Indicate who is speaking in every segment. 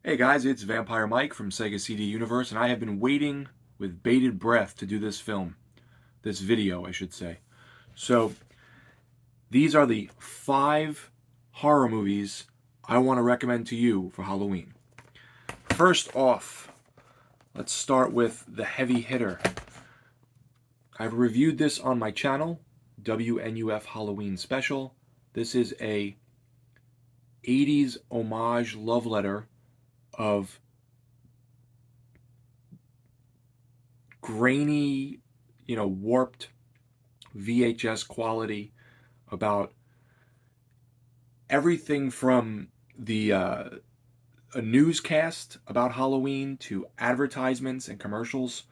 Speaker 1: Hey guys, it's Vampire Mike from Sega CD Universe, and I have been waiting with bated breath to do this video, I should say. So, these are the 5 horror movies I want to recommend to you for Halloween. First off, let's start with the Heavyhitter. I've reviewed this on my channel, WNUF Halloween Special. This is a 80s homage love letter of grainy, warped VHS quality about everything from a newscast about Halloween to advertisements and commercials.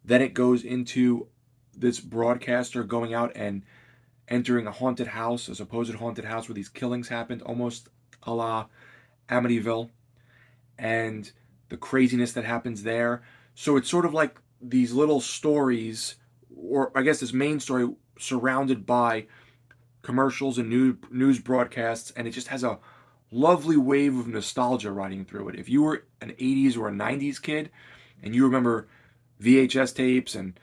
Speaker 1: Then it goes into this broadcaster going out and entering a haunted house, a supposed haunted house where these killings happened, almost a la Amityville, and the craziness that happens there. So it's sort of like these little stories, or I guess this main story surrounded by commercials and news broadcasts, and it just has a lovely wave of nostalgia riding through it. If you were an 80s or a 90s kid and you remember VHS tapes and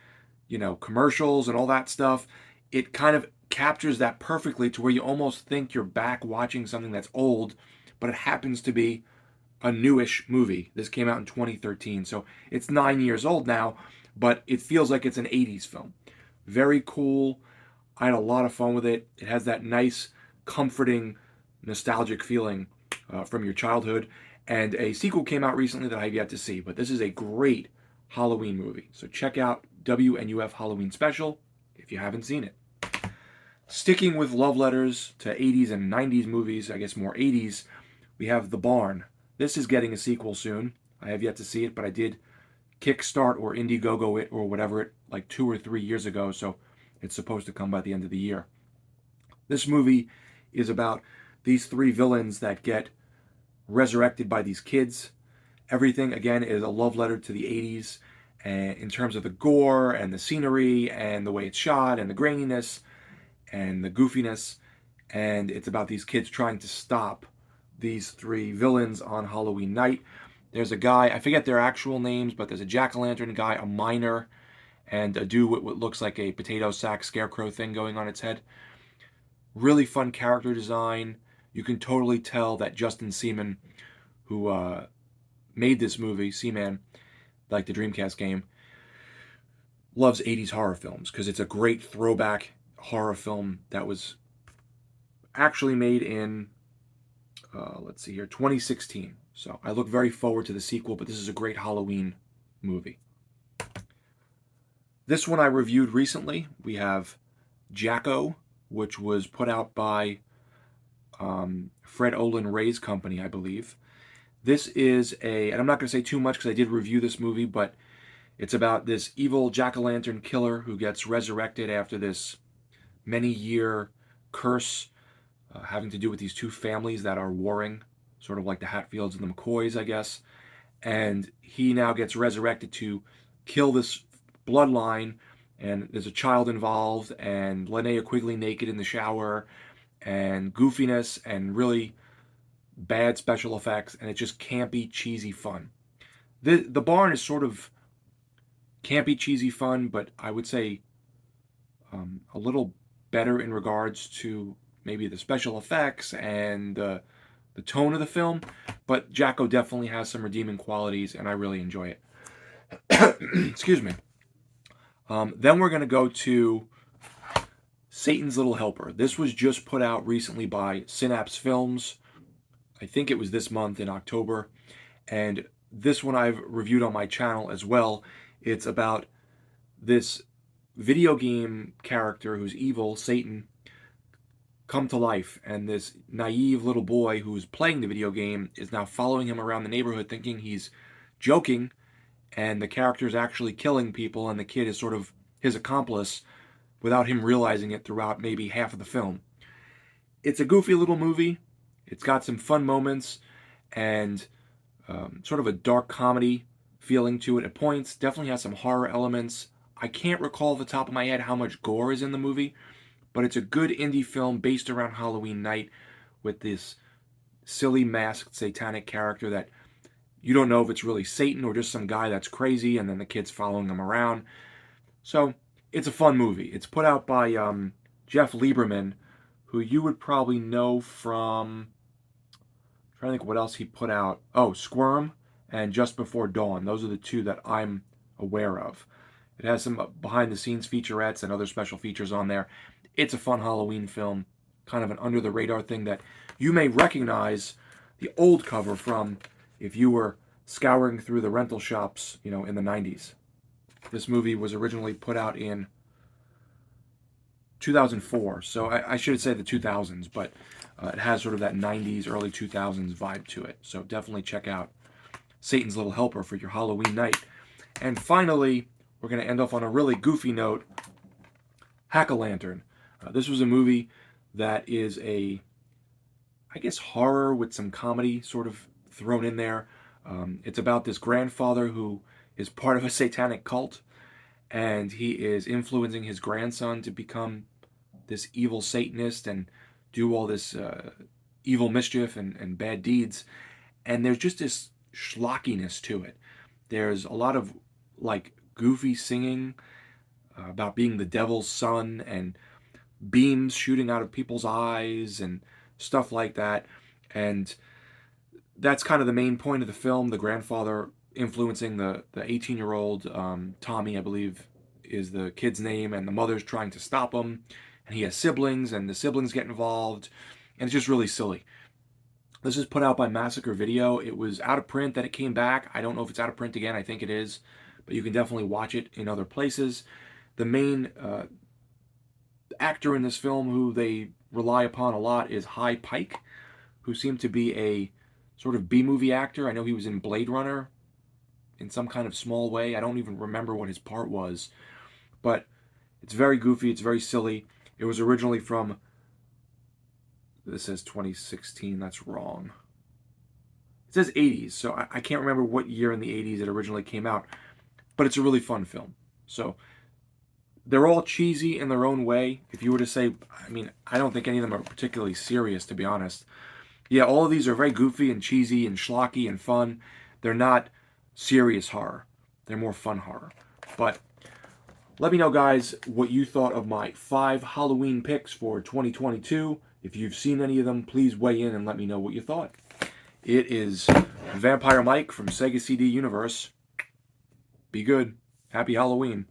Speaker 1: commercials and all that stuff, it kind of captures that perfectly to where you almost think you're back watching something that's old, but it happens to be a newish movie. This came out in 2013, so it's 9 years old now, but it feels like it's an 80s film. Very cool. I had a lot of fun with it. It has that nice, comforting, nostalgic feeling from your childhood. And a sequel came out recently that I have yet to see, but this is a great Halloween movie. So check out WNUF Halloween Special if you haven't seen it. Sticking with love letters to 80s and 90s movies, I guess more 80s, we have The Barn. This is getting a sequel soon. I have yet to see it, but I did Kickstart or Indiegogo it or whatever it like 2 or 3 years ago, so it's supposed to come by the end of the year. This movie is about these 3 villains that get resurrected by these kids. Everything, again, is a love letter to the 80s and in terms of the gore and the scenery and the way it's shot and the graininess and the goofiness. And it's about these kids trying to stop these 3 villains on Halloween night. There's a guy, I forget their actual names, but there's a jack-o'-lantern guy, a miner, and a dude with what looks like a potato sack scarecrow thing going on its head. Really fun character design. You can totally tell that Justin Seaman, who made this movie, Seaman, like the Dreamcast game, loves 80s horror films because it's a great throwback horror film that was actually made in, let's see here, 2016. So I look very forward to the sequel, but this is a great Halloween movie. This one I reviewed recently. We have Jacko, which was put out by Fred Olin Ray's company, I believe. This is and I'm not going to say too much because I did review this movie, but it's about this evil jack-o'-lantern killer who gets resurrected after this many-year curse having to do with these 2 families that are warring, sort of like the Hatfields and the McCoys, I guess. And he now gets resurrected to kill this bloodline, and there's a child involved, and Linnea Quigley naked in the shower, and goofiness, and really bad special effects, and it's just campy, cheesy fun. The Barn is sort of campy, cheesy fun, but I would say a little better in regards to maybe the special effects and the tone of the film, but Jacko definitely has some redeeming qualities, and I really enjoy it. Excuse me. Then we're going to go to Satan's Little Helper. This was just put out recently by Synapse Films. I think it was this month in October, and this one I've reviewed on my channel as well. It's about this video game character who's evil, Satan, come to life, and this naive little boy who's playing the video game is now following him around the neighborhood thinking he's joking, and the character is actually killing people, and the kid is sort of his accomplice without him realizing it throughout maybe half of the film. It's a goofy little movie. It's got some fun moments and sort of a dark comedy feeling to it at points. Definitely has some horror elements. I can't recall off the top of my head how much gore is in the movie, but it's a good indie film based around Halloween night with this silly masked satanic character that you don't know if it's really Satan or just some guy that's crazy, and then the kid's following him around. So it's a fun movie. It's put out by Jeff Lieberman, who you would probably know from. I'm trying to think what else he put out. Oh, Squirm and Just Before Dawn. Those are the two that I'm aware of. It has some behind the scenes featurettes and other special features on there. It's a fun Halloween film, kind of an under the radar thing that you may recognize the old cover from if you were scouring through the rental shops, in the 90s. This movie was originally put out in 2004, so I should say the 2000s, but it has sort of that 90s, early 2000s vibe to it. So definitely check out Satan's Little Helper for your Halloween night. And finally, we're going to end off on a really goofy note. Hack-A-Lantern. This was a movie that is I guess, horror with some comedy sort of thrown in there. It's about this grandfather who is part of a satanic cult, and he is influencing his grandson to become this evil Satanist and do all this evil mischief and bad deeds. And there's just this schlockiness to it. There's a lot of goofy singing about being the devil's son and beams shooting out of people's eyes and stuff like that. And that's kind of the main point of the film. The grandfather influencing the 18-year-old Tommy, I believe, is the kid's name, and the mother's trying to stop him. And he has siblings, and the siblings get involved, and it's just really silly. This is put out by Massacre Video. It was out of print, then it came back. I don't know if it's out of print again. I think it is, but you can definitely watch it in other places. The main actor in this film who they rely upon a lot is High Pike, who seemed to be a sort of B-movie actor. I know he was in Blade Runner in some kind of small way. I don't even remember what his part was, but it's very goofy. It's very silly. It was originally from, this says 2016. That's wrong. It says 80s, so I can't remember what year in the 80s it originally came out, but it's a really fun film. So they're all cheesy in their own way. If you were to say, I don't think any of them are particularly serious, to be honest. Yeah, all of these are very goofy and cheesy and schlocky and fun. They're not serious horror. They're more fun horror. But let me know, guys, what you thought of my 5 Halloween picks for 2022. If you've seen any of them, please weigh in and let me know what you thought. It is Vampire Mike from Sega CD Universe. Be good. Happy Halloween.